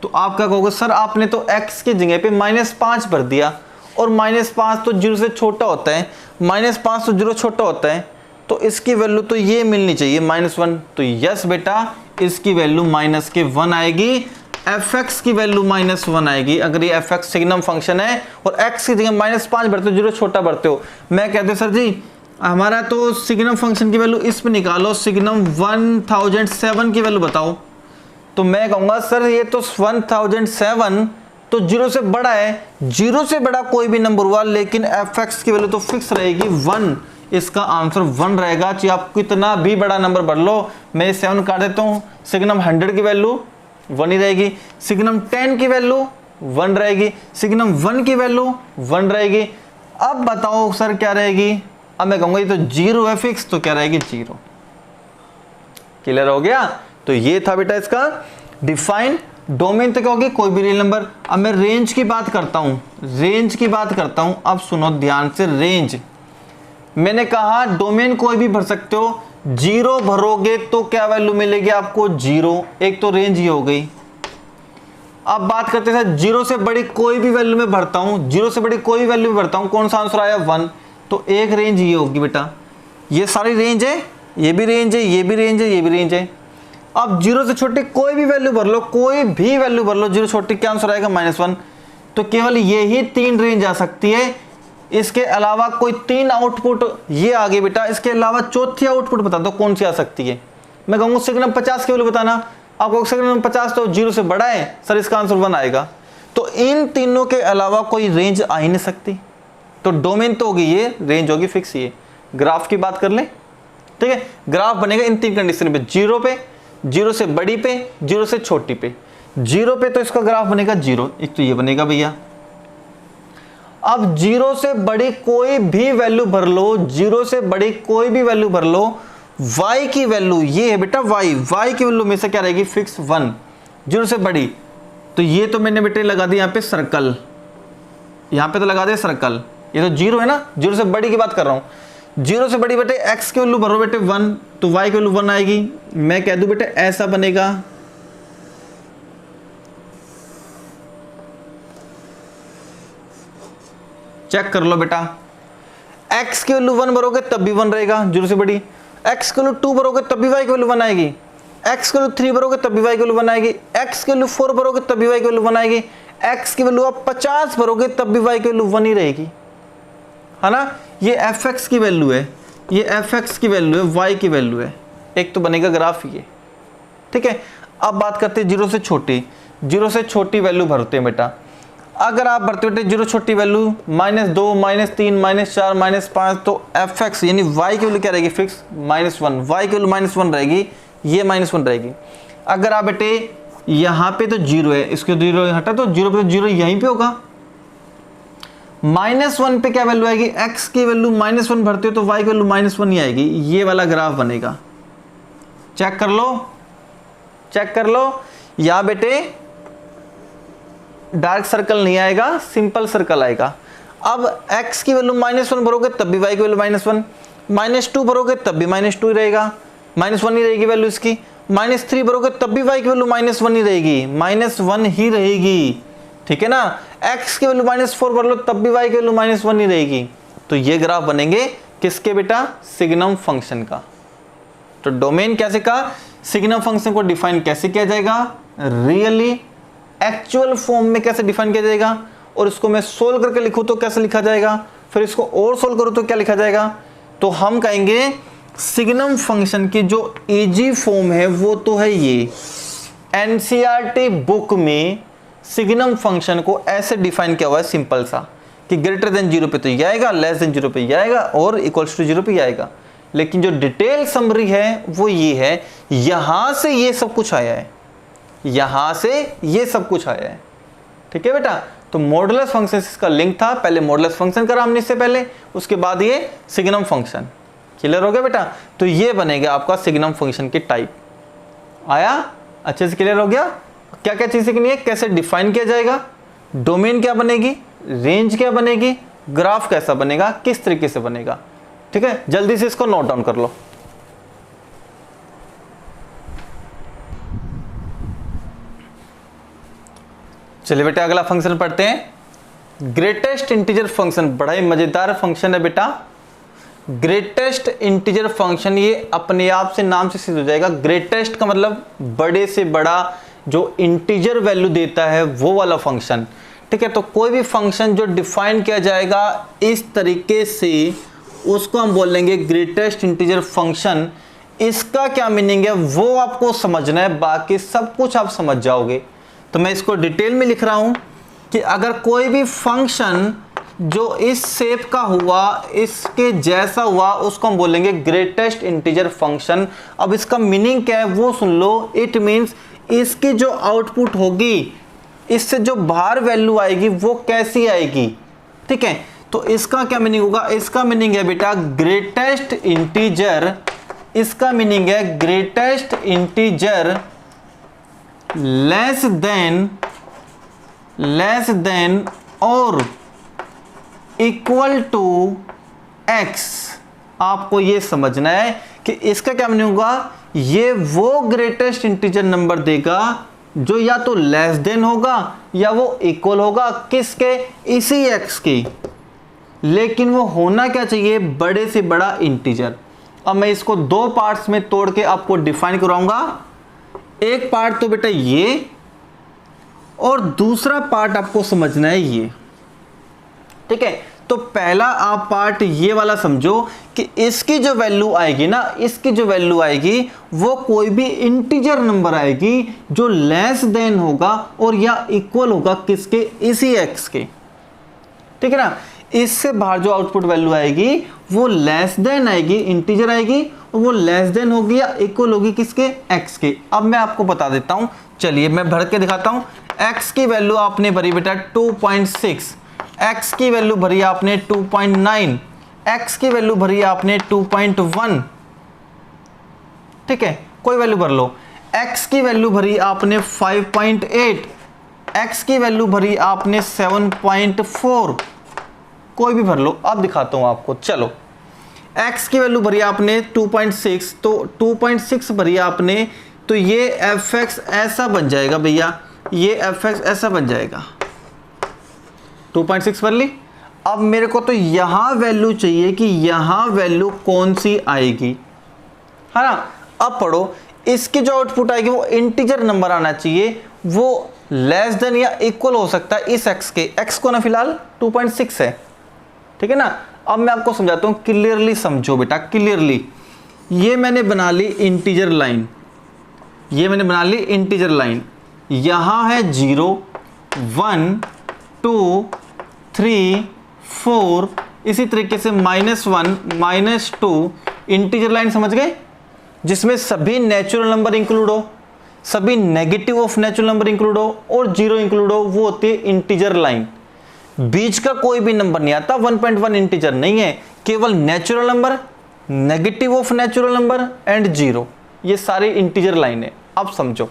तो आप क्या कहोगे, सर आपने तो x की जगह पे -5 भर दिया, और -5 तो 0 से छोटा होता है, -5 तो 0 छोटा होता है, तो इसकी वैल्यू तो ये मिलनी चाहिए -1। तो यस बेटा इसकी वैल्यू -1 आएगी, fx की वैल्यू -1 आएगी। अगर ये fx सिग्नम फंक्शन है और x की जगह -5 भरते हो, 0 छोटा भरते हो, मैं कहते हैं सर जी हमारा तो सिग्नम फंक्शन की वैल्यू इस पे निकालो, सिग्नम 1007 की वैल्यू बताओ। तो मैं कहूँगा सर ये तो 1007 तो 0 से बड़ा है, 0 से बड़ा कोई भी नंबर हुआ, लेकिन fx की वैल्यू तो फिक्स रहेगी 1। इसका आंसर 1 रहेगा, चाहे आप कितना भी बड़ा नंबर भर लो। मैं 7 काट देता हूँ, सिग्नम 100 की वैल्यू 1 ही रहेगी, सिग्नम 10 की वैल्यू 1 रहेगी, सिग्नम 1 की वैल्यू 1 रहेगी। अब बताओ सर क्या रहेगी, अब मैं कहूँगा ये तो 0 है फिक्स, तो क्या रहेगी 0। क्लियर हो गया। तो ये था बेटा इसका डिफाइन। डोमेन तो क्या होगी, कोई भी रियल नंबर। अब मैं रेंज की बात करता हूं, रेंज की बात करता हूं। अब सुनो ध्यान से, रेंज मैंने कहा डोमेन कोई भी भर सकते हो, जीरो भरोगे तो क्या वैल्यू मिलेगी आपको, जीरो। एक तो रेंज ही हो गई। अब बात करते हैं जीरो से बड़ी कोई भी वैल्यू में भरता हूं, जीरो से बड़ी कोई वैल्यू में भरता हूं, कौन सा आंसर आया, 1। तो एक रेंज ये होगी बेटा, ये सारी रेंज है, ये भी रेंज है, ये भी रेंज है, ये भी रेंज है। अब जीरो से छोटी कोई भी वैल्यू भर लो, कोई भी वैल्यू भर लो, जीरो छोटी, क्या आंसर आएगा, -1। तो केवल ये ही 3 रेंज आ सकती है, इसके अलावा कोई 3 आउटपुट ये आ गए बेटा, इसके अलावा चौथी आउटपुट बता दो कौन सी आ सकती है। मैं कहूँगा सिग्नम 50 की वैल्यू बताना, आपको सिग्नम 50 तो जीरो से बड़ा है सर, इसका आंसर 1 आएगा। तो इन तीनों के अलावा कोई रेंज आ ही नहीं सकती। तो डोमेन तो होगी ये, रेंज होगी फिक्स ये। ग्राफ की बात कर लें, ठीक है, ग्राफ बनेगा इन 3 कंडीशन पे, जीरो पे, जीरो से बड़ी पे, जीरो से छोटी पे। जीरो पे तो इसका ग्राफ बनेगा 0, एक तो ये बनेगा भैया। अब जीरो से बड़ी कोई भी वैल्यू भर लो, जीरो से बड़ी कोई भी वैल्यू भर लो, y की वैल्यू ये है बेटा, y की वैल्यू में से क्या रहेगी, फिक्स 1। जीरो से बड़ी, तो ये तो मैंने बेटे लगा दी यहाँ पे सर्कल, यहाँ पे तो लगा दे सर्कल, ये तो जीरो है ना, जीरो से बड़ी की बात कर रहा हूं। जीरो से बड़ी बेटे x की वैल्यू भरो बेटे 1, तो y की वैल्यू 1 आएगी। मैं कह दूं बेटे ऐसा बनेगा, चेक कर लो बेटा, x की वैल्यू 1 भरोगे तब भी 1 रहेगा जीरो से बड़ी, x की वैल्यू 2 भरोगे तब भी y की वैल्यू 1 आएगी, x की वैल्यू 3 भरोगे तब भी y की वैल्यू 1 आएगी, x की वैल्यू 4 भरोगे तब भी y की वैल्यू 1 आएगी, x की वैल्यू आप 50 भरोगे तब भी y की वैल्यू 1 ही रहेगी, है ना। ये fx की वैल्यू है, ये fx की वैल्यू है, y की वैल्यू है। एक तो बनेगा ग्राफ ये, ठीक है। अब बात करते हैं जीरो से छोटी, जीरो से छोटी वैल्यू भरते हैं बेटा। अगर आप भरते बेटे जीरो छोटी वैल्यू -2, -3, -4, -5, तो fx यानी y की वैल्यू क्या रहेगी, फिक्स -1। y की वैल्यू -1 रहेगी, ये -1 रहेगी। अगर आप बेटे यहाँ पे तो जीरो है, इसके जीरो हटा तो जीरो पे, तो जीरो यहीं पे होगा। -1 पे क्या वैल्यू आएगी, x की वैल्यू -1 भरते हो तो y की वैल्यू -1 ही आएगी। ये वाला ग्राफ बनेगा, चेक कर लो, चेक कर लो। यहाँ बेटे डार्क सर्कल नहीं आएगा, सिंपल सर्कल आएगा। अब x की वैल्यू -1 भरोगे तब भी y की वैल्यू -1, -2 भरोगे तब भी -2 ही रहेगा, -1 ही रहेगी वैल्यू इसकी, -3 भरोगे तब भी y की वैल्यू -1 ही रहेगी, -1 ही रहेगी, ठीक है ना। x की वैल्यू -4 भर लो तब भी y की वैल्यू -1 ही रहेगी। तो ये ग्राफ बनेंगे किसके बेटा, सिग्नम फंक्शन का। तो डोमेन कैसे का, सिग्नम फंक्शन को डिफाइन कैसे किया जाएगा, रियली एक्चुअल फॉर्म में कैसे डिफाइन किया जाएगा, और इसको मैं सोल्व करके लिखूं तो कैसे लिखा जाएगा, फिर इसको और सोल्व करूं तो क्या लिखा जाएगा। तो हम कहेंगे सिग्नम फंक्शन की जो इजी फॉर्म है वो तो है ये, एनसीईआरटी बुक में सिग्नम फंक्शन को ऐसे डिफाइन किया हुआ है सिंपल सा, कि ग्रेटर देन 0 पे तो ये आएगा, लेस देन 0 पे ये आएगा, और इक्वल्स टू 0 पे ये आएगा। लेकिन जो डिटेल समरी है वो ये है, यहां से ये सब कुछ आया है, यहां से ये सब कुछ आया है, ठीक है बेटा। तो मॉडुलस फंक्शन इसका लिंक था, पहले मॉडुलस फंक्शन करा हमने इससे पहले, उसके बाद ये सिग्नम फंक्शन। क्लियर हो गया बेटा। तो ये बनेगा आपका सिग्नम फंक्शन की टाइप। आया, अच्छे से क्लियर हो गया। क्या क्या चीज सीखनी है, कैसे डिफाइन किया जाएगा, डोमेन क्या बनेगी, रेंज क्या बनेगी, ग्राफ कैसा बनेगा, किस तरीके से बनेगा, ठीक है। जल्दी से इसको नोट डाउन कर लो। चलिए बेटा अगला फंक्शन पढ़ते हैं, ग्रेटेस्ट इंटीजर फंक्शन। बड़ा ही मजेदार फंक्शन है बेटा, ग्रेटेस्ट इंटीजर फंक्शन। ये अपने आप से नाम से सिद्ध हो जाएगा। ग्रेटेस्ट का मतलब बड़े से बड़ा, जो इंटीजर वैल्यू देता है वो वाला फंक्शन, ठीक है। तो कोई भी फंक्शन जो डिफाइन किया जाएगा इस तरीके से, उसको हम बोलेंगे ग्रेटेस्ट इंटीजर फंक्शन। इसका क्या मीनिंग है वो आपको समझना है, बाकी सब कुछ आप समझ जाओगे। तो मैं इसको डिटेल में लिख रहा हूं कि अगर कोई भी फंक्शन जो इस शेप का हुआ, इसके जैसा हुआ, उसको हम बोलेंगे ग्रेटेस्ट इंटीजर फंक्शन। अब इसका मीनिंग क्या है वो सुन लो। इट मीन्स इसकी जो आउटपुट होगी, इससे जो बाहर वैल्यू आएगी वो कैसी आएगी, ठीक है। तो इसका क्या मीनिंग होगा, इसका मीनिंग है बेटा ग्रेटेस्ट इंटीजर। इसका मीनिंग है ग्रेटेस्ट इंटीजर लेस देन और इक्वल टू x। आपको ये समझना है कि इसका क्या मीनिंग होगा, ये वो ग्रेटेस्ट इंटीजर नंबर देगा जो या तो लेस देन होगा या वो इक्वल होगा किसके, इसी x के, लेकिन वो होना क्या चाहिए, बड़े से बड़ा इंटीजर। अब मैं इसको दो पार्ट्स में तोड़ के आपको डिफाइन कराऊंगा। एक पार्ट तो बेटा ये, और दूसरा पार्ट आपको समझना है ये, ठीक है। तो पहला आप पार्ट ये वाला समझो कि इसकी जो वैल्यू आएगी ना, इसकी जो वैल्यू आएगी वो कोई भी इंटीजर नंबर आएगी जो लेस देन होगा और या इक्वल होगा किसके, इसी x के, ठीक है ना। इससे बाहर जो आउटपुट वैल्यू आएगी वो लेस देन आएगी, इंटीजर आएगी, और वो लेस देन होगी या इक्वल होगी किसके, x के। अब मैं आपको बता देता हूं, चलिए मैं भर के दिखाता हूं। x की वैल्यू आपने भरी बेटा 2.6, x की वैल्यू भरी आपने 2.9, x की वैल्यू भरी आपने 2.1, ठीक है, कोई वैल्यू भर लो। x की वैल्यू भरी आपने 5.8, x की वैल्यू भरी आपने 7.4, कोई भी भर लो। अब दिखाता हूं आपको, चलो x की वैल्यू भरी आपने 2.6, तो 2.6 भरी आपने, तो ये fx ऐसा बन जाएगा भैया, ये fx ऐसा बन जाएगा, 2.6 भर ली। अब मेरे को तो यहां वैल्यू चाहिए कि यहां वैल्यू कौन सी आएगी, है ना। अब पढ़ो, इसकी जो आउटपुट आएगी वो इंटीजर नंबर आना चाहिए, वो लेस देन या इक्वल हो सकता है इस x के, x को ना फिलहाल 2.6 है, ठीक है ना। अब मैं आपको समझाता हूं, क्लियरली समझो बेटा, क्लियरली। ये मैंने बना ली इंटीजर लाइन, ये मैंने बना ली इंटीजर लाइन, यहां है 0 1 2 3 4, इसी तरीके से -1 -2, इंटीजर लाइन समझ गए, जिसमें सभी नेचुरल नंबर इंक्लूड हो, सभी negative of natural number include हो और 0 इंक्लूड हो, वो होती है इंटीजर लाइन। बीच का कोई भी नंबर नहीं आता, 1.1 इंटीजर नहीं है, केवल natural number, negative of natural number and 0, ये सारी इंटीजर लाइन है। अब समझो,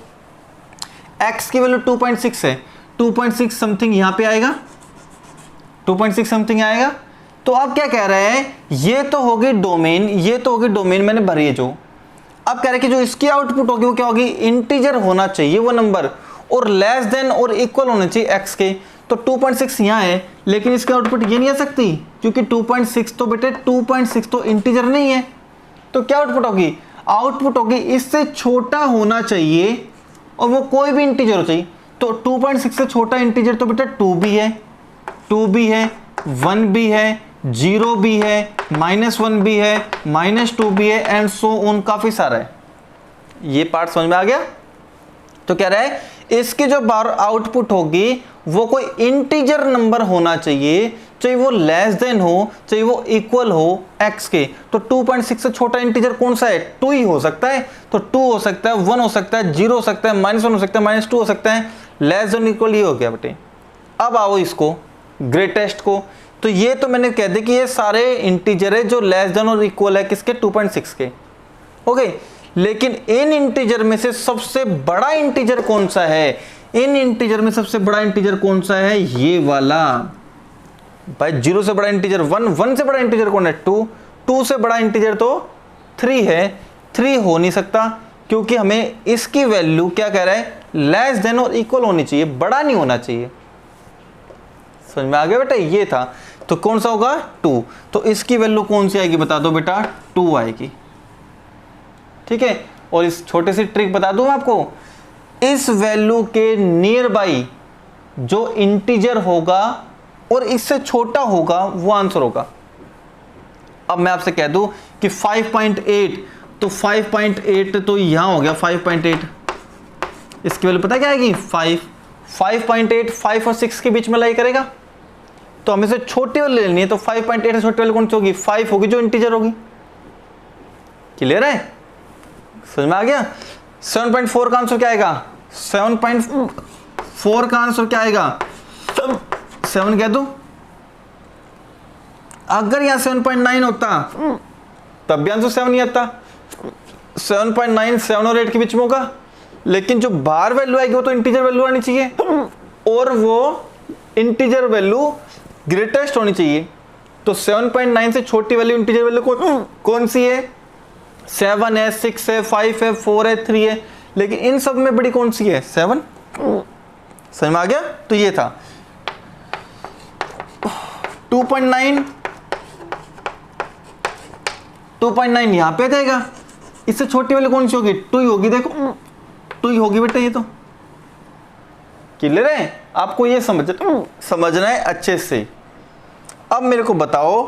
x की वैल्यू 2.6 है, 2.6 समथिंग यहां पे आएगा, 2.6 समथिंग आएगा। तो अब क्या कह रहे हैं, ये तो होगी डोमेन, ये तो होगी डोमेन मैंने भरी है जो। अब कह रहे हैं कि जो इसकी आउटपुट होगी वो क्या होगी, इंटीजर होना चाहिए वो नंबर, और लेस देन और इक्वल होना चाहिए x के। तो 2.6 यहाँ है, लेकिन इसकी आउटपुट ये नहीं आ सकती, क्योंकि 2.6 तो बेटे 2.6 तो इंटीजर नहीं है। तो क्या आउटपुट होगी, आउटपुट होगी इससे छोटा होना चाहिए, और वो कोई भी इंटीजर हो चाहिए। तो 2.6 से छोटा इंटीजर तो बेटा 2 भी है, 2 भी है, 1 भी है, 0 भी है, -1 भी है, -2 भी है, एंड सो ऑन, काफी सारा है। ये पार्ट समझ में आ गया। तो कह रहा है इसकी जो बार आउटपुट होगी वो कोई इंटीजर नंबर होना चाहिए, चाहे वो लेस देन हो चाहे वो इक्वल हो x के। तो 2.6 से छोटा इंटीजर कौन सा है, 2 ही हो सकता है। तो 2 हो सकता है, 1 हो सकता है, 0 हो सकता है, -1 हो सकता है, -2 हो सकता है, लेस देन इक्वल, ये हो गया बेटे। अब आओ इसको ग्रेटेस्ट को, तो ये तो मैंने कह दिया कि ये सारे इंटीजर है जो लेस देन और इक्वल है किसके, 2.6 के, ओके। लेकिन इन इंटीजर में से सबसे बड़ा इंटीजर कौन सा है, इन इंटीजर में सबसे बड़ा इंटीजर कौन सा है, ये वाला भाई। 0 से बड़ा इंटीजर 1, 1 से बड़ा इंटीजर कौन है, 2, 2 से बड़ा इंटीजर तो 3 है, 3 हो नहीं सकता, क्योंकि हमें इसकी वैल्यू क्या कह रहा है, लेस देन और इक्वल होनी चाहिए, बड़ा नहीं होना चाहिए। समझ में आ गया बेटा, ये था। तो कौन सा होगा, 2। तो इसकी वैल्यू कौन सी आएगी बता दो बेटा, 2 आएगी, ठीक है। और इस छोटे सी ट्रिक बता दूं आपको, इस वैल्यू के नियर बाई जो इंटीजर होगा और इससे छोटा होगा वो आंसर होगा। अब मैं आपसे कह दूं कि 5.8, तो 5.8 तो यहां हो गया 5.8, इसकी वैल्यू पता क्या आएगी, 5.8 5 और 6 के बीच में लाई करेगा। तो हमें से छोटी वाली लेनी है, तो 5.8 से छोटी वाली कौन सी होगी, 5 होगी जो इंटीजर होगी। क्लियर है, समझ में आ गया। 7.4 का आंसर क्या आएगा, 7.4 का आंसर क्या आएगा, 7 कह दो। अगर यहां 7.9 होता तब भी आंसर 7 नहीं आता। 7.9 7 और 8 के बीच में होगा, लेकिन जो बाहर वैल्यू आएगी वो तो इंटीजर वैल्यू आनी चाहिए, और वो इंटीजर वैल्यू ग्रेटेस्ट होनी चाहिए। तो 7.9 से छोटी वैल्यू इंटीजर वैल्यू कौन सी है, 7 है, 6 है, 5 है, 4 है, 3 है, लेकिन इन सब में बड़ी कौन सी है? 7। समझ में आ गया? तो ये था 2.9, 2.9 यहां पे देगा। इससे छोटी वाली कौन सी होगी? 2 ही होगी। देखो 2 ही होगी बेटा। ये तो क्लियर है? आपको ये समझना है अच्छे से। अब मेरे को बताओ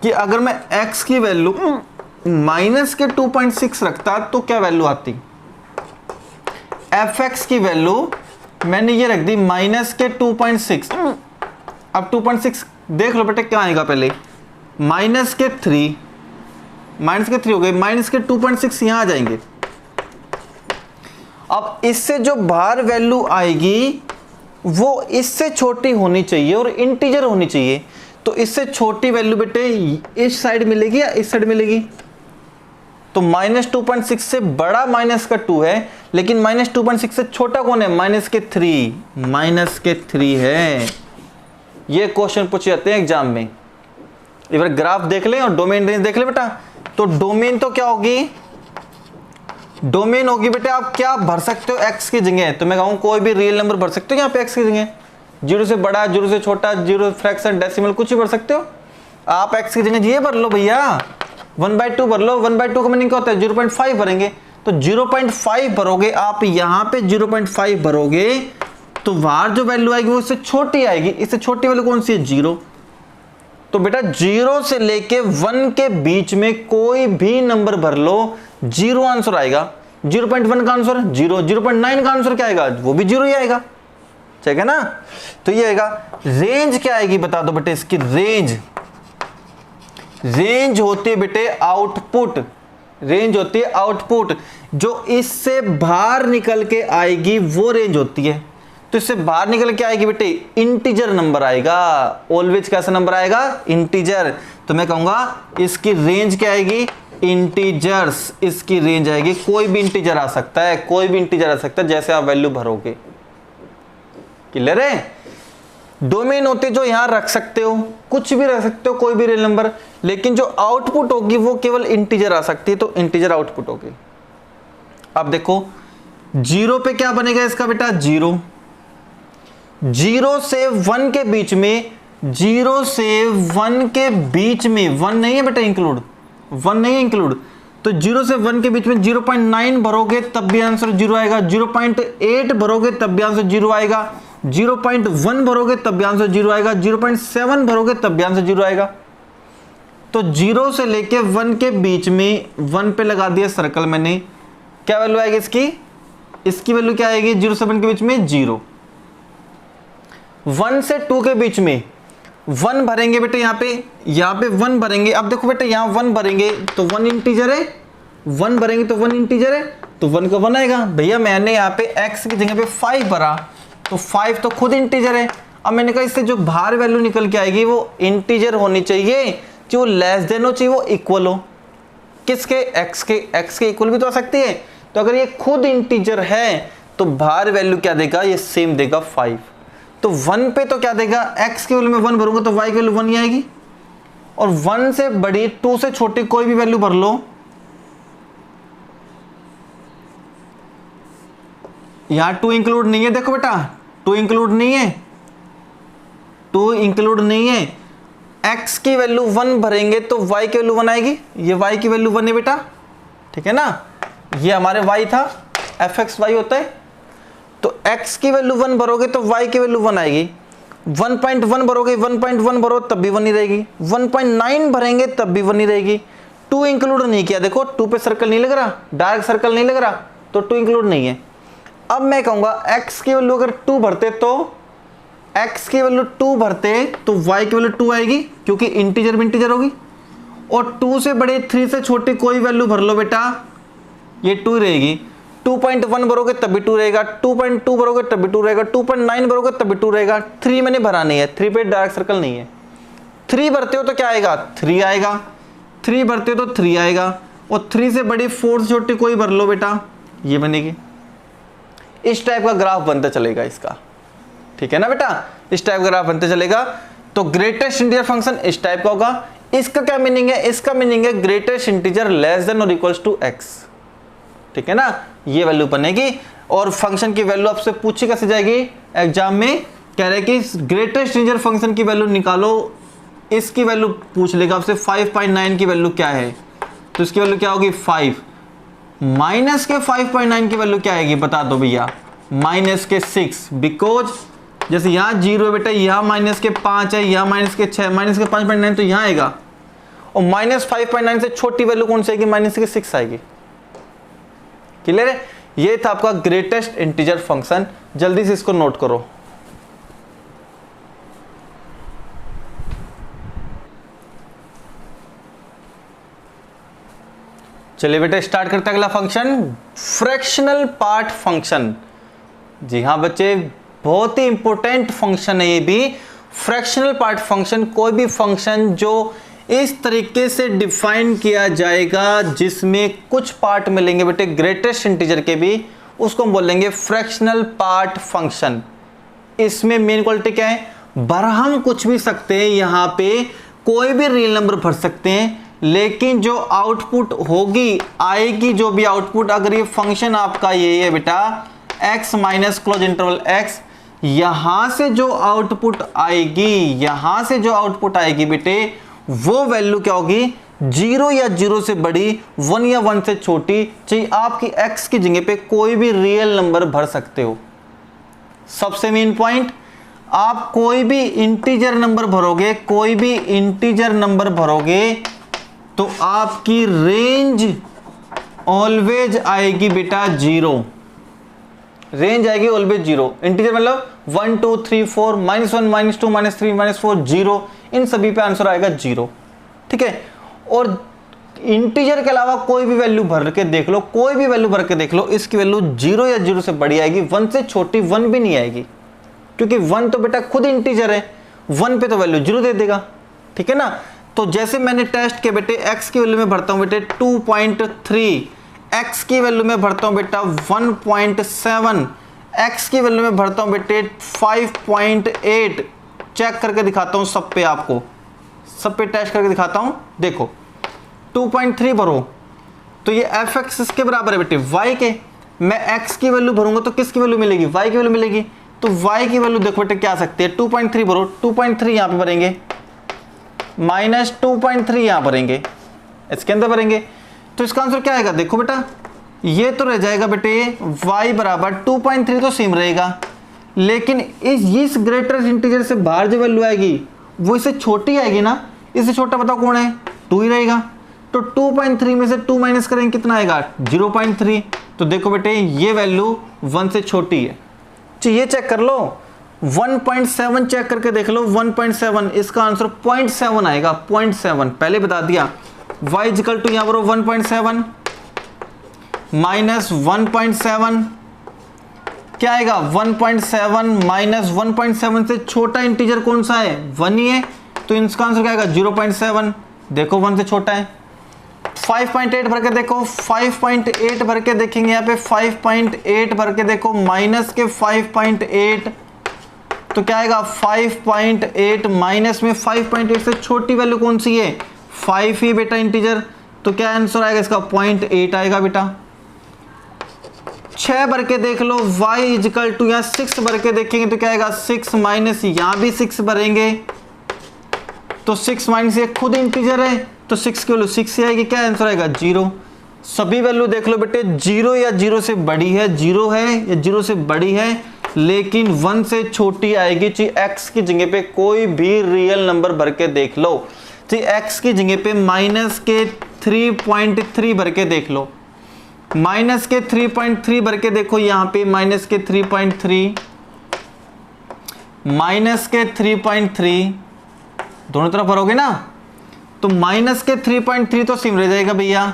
कि अगर मैं x की वैल्यू माइनस के 2.6 रखता तो क्या वैल्यू आती? fx की वैल्यू मैंने ये रख दी माइनस के 2.6। अब 2.6 देख लो बेटा क्या आएगा। पहले माइनस के 3 हो गए, माइनस के 2.6 यहां आ जाएंगे। अब इससे जो बाहर वैल्यू आएगी वो इससे छोटी होनी चाहिए और इंटीजर होनी चाहिए। तो इससे छोटी वैल्यू बेटे इस साइड मिलेगी या इस साइड मिलेगी? तो माइनस 2.6 से बड़ा माइनस का 2 है, लेकिन माइनस 2.6 से छोटा कौन है? माइनस के 3। माइनस के 3 है। ये क्वेश्चन पूछे जाते हैं एग्जाम में। एक बार ग्राफ देख लें और डोमेन रेंज देख ले बेटा। तो डोमेन तो क्या होगी? डोमेन होगी बेटे, आप क्या भर सकते हो x की जगह? तो मैं कहूँ कोई भी रियल नंबर भर सकते हो यहाँ पे x की जगह। 0 से बड़ा, 0 से छोटा, 0 फ्रैक्शन, डेसिमल, कुछ भी भर सकते हो आप। x की जगह ये भर लो भैया, 1/2 भर लो। 1/2 का मीनिंग क्या होता है? 0.5 भरेंगे। तो 0.5 भरोगे आप, यहाँ पे 0.5 भरोगे तो बाहर जो वैल्यू आएगी वो इससे छोटी आएगी। इससे छोटी वैल्यू कौन सी है? 0। तो बेटा 0 से लेके 1 के बीच में कोई भी नंबर भर लो, 0 आंसर आएगा। 0.1 का आंसर 0, 0.9 का आंसर क्या आएगा? वो भी 0 ही आएगा। ठीक है ना? तो ये आएगा। रेंज क्या आएगी बता दो बेटे इसकी? रेंज होती है बेटे आउटपुट। रेंज होती है आउटपुट। जो इससे बाहर निकल के आएगी वो रेंज होती है। तो इससे बाहर निकल के आएगी बेटे इंटीजर नंबर आएगा। ऑलवेज कैसा नंबर आएगा? इंटीजर। तो मैं कहूंगा इसकी रेंज क्या आएगी? इंटीजर्स। इसकी रेंज आएगी, कोई भी इंटीजर आ सकता है, कोई भी इंटीजर आ सकता है जैसे आप वैल्यू भरोगे। क्लियर है? डोमेन होते जो यहां रख सकते हो, कुछ भी रख सकते हो, कोई भी रियल नंबर, लेकिन जो आउटपुट होगी वो केवल इंटीजर आ सकती है। तो इंटीजर आउटपुट होगी। अब देखो 0 पे क्या बनेगा इसका बेटा? 0 से 1 के बीच में, 0 से 1 के बीच में 1 नहीं है बेटा इंक्लूड, 1 नहीं है इंक्लूड। तो 0 से 1 के बीच में 0.9 भरोगे तब भी आंसर 0 आएगा। 0.8 भरोगे तब भी आंसर 0 आएगा। 0.1 भरोगे तब भी आंसर 0 आएगा। 0.7 भरोगे तब भी आंसर 0 आएगा। तो 0 से लेके 1 के बीच में 1 पे लगा दिया सर्कल मैंने। क्या वैल्यू आएगी इसकी? इसकी वैल्यू क्या आएगी? 0 से 1 के बीच में 0। 1 से 2 के बीच में 1 भरेंगे बेटे, यहाँ पे 1 भरेंगे। अब देखो बेटे यहाँ 1 भरेंगे तो 1 इंटीजर है, 1 भरेंगे तो 1 इंटीजर है, तो 1 का 1 आएगा। भैया मैंने यहाँ पे x की जगह पे 5 भरा तो 5 तो खुद इंटीजर है। अब मैंने कहा इससे जो बाहर वैल्यू निकल के आएगी वो इंटीजर होनी चाहिए, जो लेस देन हो चाहिए वो इक्वल हो किसके? x के इक्वल भी तो आ सकती है। तो अगर ये खुद इंटीजर है तो बाहर वैल्यू क्या देगा? ये सेम देगा 5। तो 1 पे तो क्या देगा? x की वैल्यू में 1 भरूंगा तो y की वैल्यू 1 ही आएगी। और 1 से बड़ी, 2 से छोटी कोई भी वैल्यू भर लो, यहां 2 इंक्लूड नहीं है। देखो बेटा 2 इंक्लूड नहीं है, 2 इंक्लूड नहीं है। x की वैल्यू 1 भरेंगे तो y की वैल्यू 1 आएगी। ये y की वैल्यू 1 है बेटा, ठीक है ना? ये हमारे y था, fx y होता है। तो x की वैल्यू 1 भरोगे तो y की वैल्यू 1 आएगी। 1.1 भरोगे, 1.1 भरो तब भी 1 ही रहेगी। 1.9 भरेंगे तब भी 1 ही रहेगी। 2 इंक्लूड नहीं किया, देखो 2 पे सर्कल नहीं लग रहा, डार्क सर्कल नहीं लग रहा, तो 2 इंक्लूड नहीं है। अब मैं कहूंगा x की वैल्यू अगर 2 भरते तो x की वैल्यू 2 भरते तो y की वैल्यू 2 आएगी, क्योंकि इंटीजर में इंटीजर होगी। और 2 से बड़े, 3 से छोटी कोई वैल्यू भर लो बेटा, ये 2 रहेगी। 2.1 भरोगे तब भी 2 रहेगा, 2.2 भरोगे तब भी 2 रहेगा, 2.9 भरोगे तब भी 2 रहेगा। 3 मैंने भरा नहीं है, 3 पे डार्क सर्कल नहीं है। 3 भरते हो तो क्या आएगा? 3 आएगा। 3 भरते हो तो 3 आएगा। और 3 से बड़ी, 4 से छोटी कोई भर लो बेटा, ये बनेगी। इस टाइप का ग्राफ बनता चलेगा इसका, ठीक है ना बेटा? इस टाइप का ग्राफ बनते चलेगा। तो ग्रेटेस्ट इंटीजर फंक्शन इस टाइप का होगा। इसका क्या मीनिंग है? इसका मीनिंग है ग्रेटेस्ट इंटीजर लेस देन और इक्वल्स टू x, ठीक है ना, ये वैल्यू बनेगी। और फंक्शन की वैल्यू आपसे पूछी कैसे जाएगी एग्जाम में, कह रहे कि ग्रेटेस्ट इंटीजर फंक्शन की वैल्यू निकालो, इसकी वैल्यू पूछ लेगा आपसे 5.9 की वैल्यू क्या है, तो इसकी वैल्यू क्या होगी 5, माइनस के 5.9 की वैल्यू क्या आएगी बता दो भैया, माइनस के 6, बिकॉज जैसे यहाँ 0 है बेटा, यहाँ माइनस के 5 है, यहाँ माइनस के 6, माइनस के 5.9 तो यहाँ आएगा, और माइनस 5.9 से छोटी वैल्यू कौन सी आएगी, माइनस के 6 आएगी। क्लियर है? ये था आपका ग्रेटेस्ट इंटीजर फंक्शन, जल्दी से इसको नोट करो। चलिए बेटा स्टार्ट करते हैं अगला फंक्शन, फ्रैक्शनल पार्ट फंक्शन। जी हाँ बच्चे, बहुत ही इंपॉर्टेंट फंक्शन है ये भी, फ्रैक्शनल पार्ट फंक्शन। कोई भी फंक्शन जो इस तरीके से डिफाइन किया जाएगा जिसमें कुछ पार्ट मिलेंगे बेटे ग्रेटेस्ट इंटीजर के भी, उसको हम बोलेंगे फ्रैक्शनल पार्ट फंक्शन। इसमें मेन क्वालिटी क्या है, भर हम कुछ भी सकते हैं, यहाँ पे कोई भी रियल नंबर भर सकते हैं, लेकिन जो आउटपुट होगी आएगी, जो भी आउटपुट, अगर ये फंक्शन आपका ये है बेटा x minus close interval x, यहां से जो आउटपुट आएगी, यहां से जो आउटपुट आएगी बेटे, वो वैल्यू क्या होगी, 0 या 0 से बड़ी, 1 या 1 से छोटी, चाहिए आपकी x की जगह पे कोई भी रियल नंबर भर सकते हो। सबसे मेन पॉइंट, आप कोई भी इंटीजर नंबर भरोगे, कोई भी इंटीजर नंबर भरोगे तो आपकी रेंज ऑलवेज आएगी बेटा 0, रेंज आएगी ऑलवेज 0। इंटीजर मतलब 1 2 3 4, -1 -2 -3 -4 0, इन सभी पे आंसर आएगा 0, ठीक है। और इंटीजर के अलावा कोई भी वैल्यू भर के देख लो, कोई भी वैल्यू भर के देख लो, इसकी वैल्यू 0 या 0 से बड़ी आएगी, 1 से छोटी 1 भी नहीं आएगी, क्योंकि 1 तो बेटा खुद इंटीजर है, 1 पे तो वैल्यू 0 दे देगा, ठीक है ना। तो जैसे मैंने टेस्ट के बेटे x की वैल्यू में भरता हूं बेटे 2.3, x की वैल्यू में भरता हूं बेटा 1.7, x की वैल्यू में भरता हूं बेटे 5.8, चेक करके दिखाता हूं सब पे, आपको सब पे टेस्ट करके दिखाता हूं। देखो 2.3 भरो तो ये fx इसके बराबर है बेटे y के, मैं x की वैल्यू भरूंगा तो किसकी वैल्यू मिलेगी, y की वैल्यू मिलेगी, तो y की वैल्यू देखो बेटे क्या आ सकती है, 2.3 भरो, 2.3 यहां पे भरेंगे, -2.3 यहां भरेंगे, इसके अंदर भरेंगे, तो इसका आंसर क्या आएगा, देखो बेटा ये तो रह जाएगा बेटे y बराबर 2.3 तो सेम रहेगा, लेकिन इस ग्रेटर इंटीजर से बाहर जो वैल्यू आएगी वो इससे छोटी आएगी ना, इससे छोटा बताओ कौन है, 2 ही रहेगा, तो 2.3 में से 2 माइनस करेंगे कितना आएगा 0.3, तो देखो बेटे ये वैल्यू 1 से छोटी है। ये चेक कर लो, 1.7 चेक करके देख लो, 1.7, इसका आंसर 0.7 आएगा, 0.7 पहले बता दिया। y इक्वल टू यहां पर 1.7 माइनस 1.7 क्या आएगा, 1.7 माइनस 1.7 से छोटा इंटीजर कौन सा है, 1 ही है, तो इसका आंसर क्या आएगा 0.7, देखो 1 से छोटा है। 5.8 भर के देखो, 5.8 भर के देखेंगे, यहाँ पे 5.8 भर के देखो, माइनस के 5.8 तो क्या आएगा 5.8, माइनस में 5.8 से छोटी वैल्यू कौन सी है, 5 ही बेटा इंटीजर, तो क्या आंसर आएगा इसका 0.8 आएगा बेटा। 6 भर के देख लो, y इक्वल टू यहाँ 6 भर के देखेंगे तो क्या आएगा 6, माइनस यहाँ भी 6 भरेंगे तो 6 माइनस ये खुद इंटीजर है तो 6 की वैल्यू 6 ही आएगी, क्या आंसर आएगा 0। सभी वैल्यू देख लो बेटे 0 या 0 से बड़ी है, 0 है या 0 से बड़ी है, लेकिन 1 से छोटी आएगी, चाहे x की जगह पे कोई भी रियल नंबर भर के देख लो, चाहे x की जगह पे माइनस के 3.3 भर के देख लो, माइनस के 3.3 भर के देखो, यहाँ पे माइनस के 3.3, माइनस के 3.3 दोनों तरफ भरोगे ना, तो माइनस के 3.3 तो सिम रह जाएगा भैया,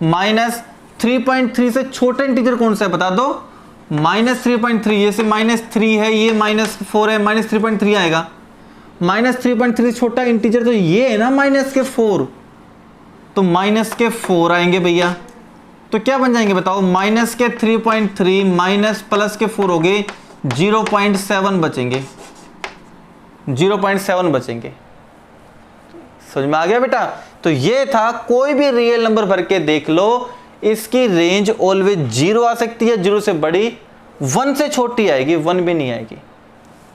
माइनस 3.3 से छोटा इंटीजर कौन सा है बता दो, -3.3, ये से -3 है, ये -4 है, -3.3 आएगा, -3.3 छोटा इंटीजर तो ये है ना -4, तो -4 आएंगे भैया, तो क्या बन जाएंगे बताओ, -3.3 माइनस प्लस के 4 हो गए 0.7 बचेंगे, 0.7 बचेंगे। समझ में आ गया बेटा। तो ये था, कोई भी रियल नंबर भर के देख लो, इसकी रेंज ऑलवेज 0 आ सकती है, 0 से बड़ी, 1 से छोटी आएगी, 1 भी नहीं आएगी।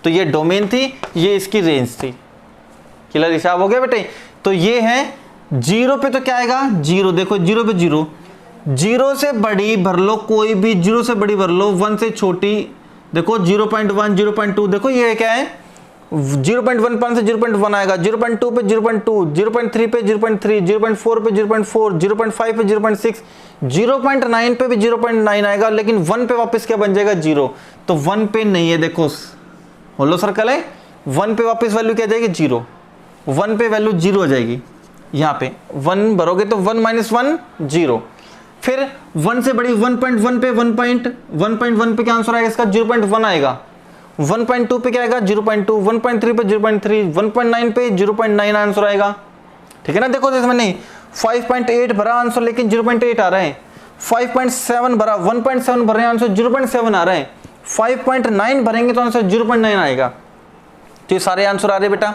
तो ये डोमेन थी, ये इसकी रेंज थी। क्लियर हिसाब हो गया बेटे। तो ये है 0 पे तो क्या आएगा 0, देखो 0 पे 0, 0 से बड़ी भर लो, कोई भी 0 से बड़ी भर लो, 1 से छोटी देखो 0.1, 0.2, देखो ये क्या है 0.1 से 0.1 आएगा, 0.2 पे 0.2, 0.3 पे 0.3, 0.4 पे 0.4, 0.5 पे 0.6, 0.9 पे भी 0.9 आएगा, लेकिन 1 पे वापस क्या बन जाएगा 0। तो 1 पे नहीं है, देखो होलो सर्कल है, 1 पे वापस वैल्यू क्या जाएगी 0, 1 पे वैल्यू 0 हो जाएगी। यहाँ पे 1 भरोगे तो 1 - 1 0, फिर 1 से बड़ी 1.1 पे 1.1 पे क्या आंसर आएगा इसका 0.1 आएगा, 1.2 पे क्या आएगा 0.2, 1.3 पे 0.3, 1.9 पे 0.9 आंसर आएगा। ठीक है ना। देखो जैसे मैंने 5.8 भरा आंसर, लेकिन 0.8 आ रहा है, 5.7 भरा 1.7 भर रहे हैं आंसर 0.7 आ रहा है, 5.9 भरेंगे तो आंसर 0.9 आएगा। तो ये सारे आंसर आ रहे बेटा,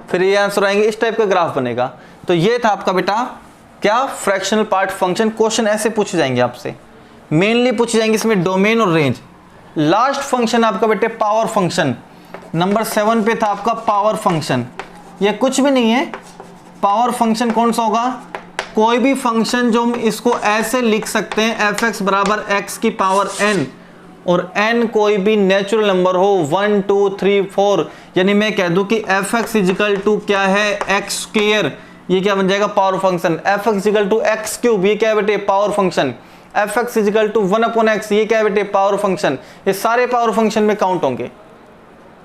फिर ये आंसर आएंगे, इस टाइप का ग्राफ बनेगा। तो ये था आपका बेटा क्या, फ्रैक्शनल पार्ट फंक्शन। क्वेश्चन ऐसे पूछे जाएंगे आपसे, मेनली पूछे जाएंगे इसमें डोमेन और रेंज। लास्ट फंक्शन आपका बेटे पावर फंक्शन, नंबर 7 पे था आपका पावर फंक्शन। ये कुछ भी नहीं है, पावर फंक्शन कौन सा होगा, कोई भी फंक्शन जो हम इसको ऐसे लिख सकते हैं f(x) बराबर x की पावर n, और n कोई भी नेचुरल नंबर हो 1 2 3 4, यानी मैं कह दूं कि f(x) इजिकल टू क्या है x स्क्वायर, ये क्या बन जाएगा power function. f(x) is equal to x cube, ये क्या है बेटे power function. f(x) is equal to 1/x, ये क्या है बेटे पावर फंक्शन। ये सारे पावर फंक्शन में काउंट होंगे,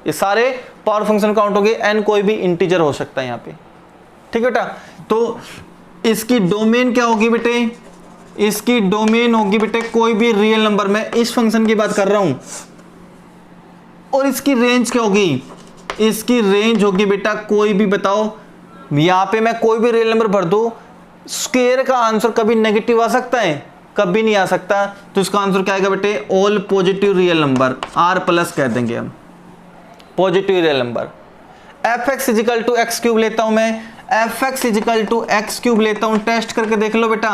ये सारे पावर फंक्शन काउंट होंगे, n कोई भी इंटीजर हो सकता है यहाँ पे। ठीक है बेटा। तो इसकी डोमेन क्या होगी बेटे, इसकी डोमेन होगी बेटे कोई भी रियल नंबर, मैं इस फंक्शन की बात कर रहा हूं। और इसकी रेंज क्या होगी, इसकी रेंज होगी बेटा कोई भी, बताओ यहां पे मैं कोई भी रियल नंबर भर दूं, स्क्वायर का आंसर कभी नेगेटिव आ सकता है, कभी नहीं आ सकता। तो इसका आंसर क्या आएगा बेटे, all positive real number, r+ कह देंगे हम, positive real number. f(x) is equal to x cube लेता हूं मैं, f(x) is equal to x cube लेता हूं, टेस्ट करके देख लो बेटा।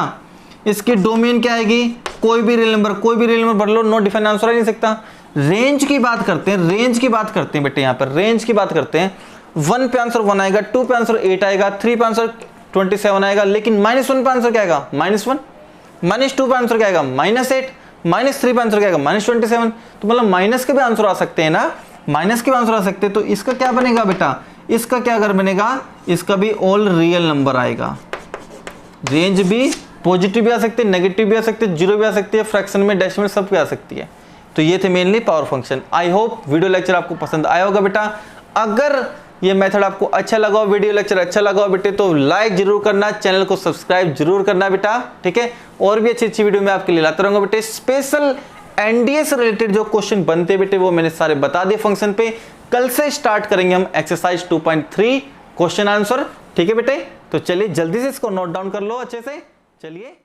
इसकी डोमेन क्या आएगी, कोई भी रियल नंबर, कोई भी रियल नंबर भर लो, नो डिफाइन आंसर आ नहीं सकता। रेंज की बात करते हैं, रेंज की बात करते हैं बेटे, यहाँ पर रेंज की बात करते हैं। 1 पे आंसर 1 आएगा, 2 पे आंसर 8 आएगा, 3 पे आंसर 27 आएगा, लेकिन -1 पे आंसर क्या आएगा -1, -2 पे आंसर क्या आएगा -8, -3 पे आंसर क्या आएगा -27। तो मतलब माइनस के भी आंसर आ सकते हैं ना, माइनस के भी आंसर आ सकते हैं। तो इसका क्या बनेगा बेटा, इसका क्या अगर बनेगा, इसका भी ऑल रियल नंबर आएगा। रेंज भी पॉजिटिव भी आ सकती है, नेगेटिव भी आ सकती है, जीरो भी आ सकती है, फ्रैक्शन में, डेसिमल सब भी आ सकती है। तो ये थे mainly power function. I hope video lecture आपको पसंद आया होगा बेटा। अगर ये मेथड आपको अच्छा लगा हो, वीडियो लेक्चर अच्छा लगा हो बेटे, तो लाइक जरूर करना, चैनल को सब्सक्राइब जरूर करना बेटा। ठीक है, और भी अच्छी वीडियो मैं आपके लिए लाता रहूंगा बेटे। स्पेशल एनडीए से रिलेटेड जो क्वेश्चन बनते बेटे वो मैंने सारे बता दिए फंक्शन पे। कल से स्टार्ट करेंगे हम एक्सरसाइज 2.3 क्वेश्चन आंसर। ठीक है बेटे, तो चलिए जल्दी से इसको नोट डाउन कर लो अच्छे से। चलिए।